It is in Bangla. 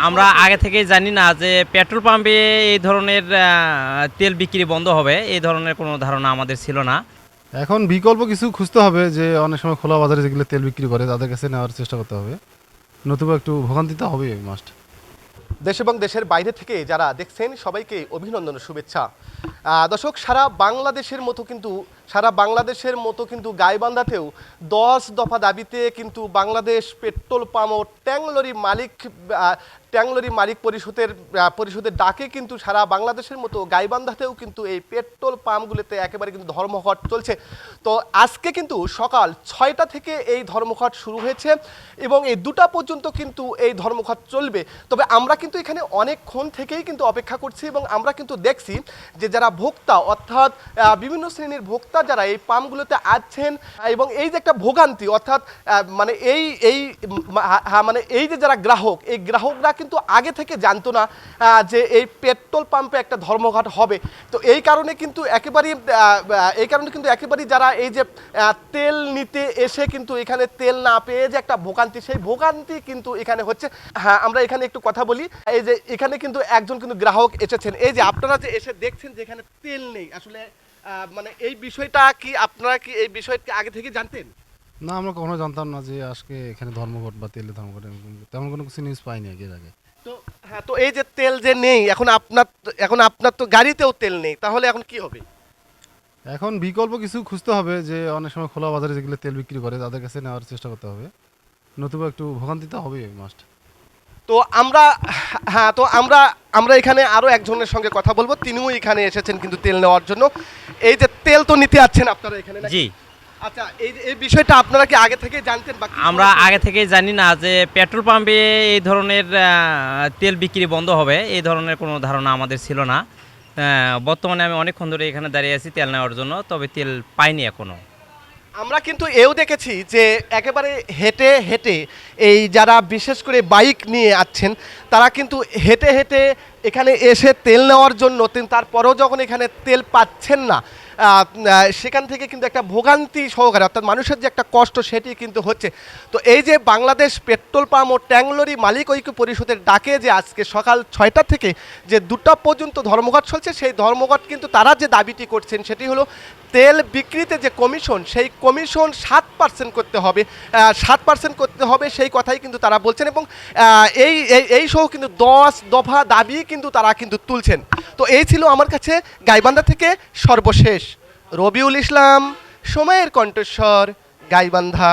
আমরা আগে থেকেই জানি না যে পেট্রোল পাম্পে এই ধরনের তেল বিক্রি বন্ধ হবে, এই ধরনের কোনো ধারণা আমাদের ছিল না। এখন বিকল্প কিছু খুঁজতে হবে, যে অনেক সময় খোলা বাজারে যেগুলো তেল বিক্রি করে তাদের কাছে নেওয়ার চেষ্টা করতে হবে, নতুবা একটু ভোগান্তিতে হবে মাস্ট। দেশ এবং দেশের বাইরে থেকে যারা দেখছেন সবাইকে অভিনন্দন ও শুভেচ্ছা। দর্শক, সারা বাংলাদেশের মতো কিন্তু গাইবান্ধাতেও 10 দফা দাবিতে কিন্তু বাংলাদেশ পেট্রোল পাম্প ও ট্যাংলরি মালিক পরিষদের ডাকে কিন্তু সারা বাংলাদেশের মতো গাইবান্ধাতেও কিন্তু এই পেট্রোল পাম্পগুলোতে একেবারে কিন্তু ধর্মঘট চলছে। তো আজকে কিন্তু সকাল 6টা থেকে এই ধর্মঘট শুরু হয়েছে এবং এই 2টা পর্যন্ত কিন্তু এই ধর্মঘট চলবে। তবে আমরা কিন্তু এখানে অনেকক্ষণ থেকেই কিন্তু অপেক্ষা করছি এবং আমরা কিন্তু দেখছি যে যারা ভোক্তা অর্থাৎ বিভিন্ন শ্রেণীর ভোক্তা যারা এই পাম্পগুলোতে আছেন এবং এই যে একটা ভোগান্তি অর্থাৎ মানে এই যে যারা গ্রাহক, এই গ্রাহকরা কিন্তু আগে থেকে জানতো না যে এই পেট্রোল পাম্পে একটা ধর্মঘট হবে। তো এই কারণে কিন্তু একেবারেই যারা এই যে তেল নিতে এসে কিন্তু এখানে তেল না পেয়ে যে একটা ভোগান্তি, সেই ভোগান্তি কিন্তু এখানে হচ্ছে। হ্যাঁ, আমরা এখানে একটু কথা বলি। এই যে এখানে কিন্তু একজন কিন্তু গ্রাহক এসেছেন, এই যে আপনারা যে এসে দেখছেন যে এখানে তেল নেই, আসলে মানে এই বিষয়টা কি আপনারা কি এই বিষয়টা আগে থেকে জানতেন? না, আমরা কখনো জানতাম না যে আজকে এখানে ধর্মঘট বা তেলের ধর্মঘট, তেমন কোনো কিছু নিউজ পাইনি আগে। তো হ্যাঁ, তো এই যে তেল যে নেই এখন আপনার তো গাড়িতেও তেল নেই, তাহলে এখন কি হবে? এখন বিকল্প কিছু খুঁজতে হবে, যে অনেক সময় খোলা বাজারে যেগুলো তেল বিক্রি করে তাদের কাছে নেওয়ার চেষ্টা করতে হবে, নতুবা একটু ভোগান্তিতে হবে মাস্ট। তো আমরা এখানে আরো একজনের সঙ্গে কথা বলবো, তিনিও এখানে এসেছেন কিন্তু তেল নেওয়ার জন্য। এই যে তেল তো নিতে আসছেন আপনারা এখানে নাকি? জি, আচ্ছা, এই বিষয়টা আপনারা কি আগে থেকে জানতেন বা আমরা আগে থেকেই জানি না যে পেট্রোল পাম্পে এই ধরনের তেল বিক্রি বন্ধ হবে, এই ধরনের কোনো ধারণা আমাদের ছিল না। বর্তমানে আমি অনেকক্ষণ ধরে এখানে দাঁড়িয়ে আছি তেল নেওয়ার জন্য, তবে তেল পাইনি এখনো। আমরা কিন্তু এও দেখেছি যে একেবারে হেঁটে হেঁটে এই যারা বিশেষ করে বাইক নিয়ে আসছেন তারা কিন্তু হেঁটে হেঁটে এখানে এসে তেল নেওয়ার জন্য, তারপরেও যখন এখানে তেল পাচ্ছেন না সেখান থেকে কিন্তু একটা ভোগান্তি সহকারে অর্থাৎ মানুষের যে একটা কষ্ট সেটি কিন্তু হচ্ছে। তো এই যে বাংলাদেশ পেট্রোল পাম্প ও ট্যাংলরি মালিক ঐক্য পরিষদের ডাকে যে আজকে সকাল 6টা থেকে যে 2টা পর্যন্ত ধর্মঘট চলছে, সেই ধর্মঘট কিন্তু তারা যে দাবিটি করছেন সেটি হলো তেল বিক্রিতে যে কমিশন, সেই কমিশন 7% করতে হবে, 7% করতে হবে, সেই কথাই কিন্তু তারা বলছেন এবং এই সহ কিন্তু 10 দফা দাবি কিন্তু তারা কিন্তু তুলছেন। তো এই ছিল আমার কাছে গাইবান্ধা থেকে সর্বশেষ। রবিউল ইসলাম, সময়ের কণ্ঠস্বর, গাইবান্ধা।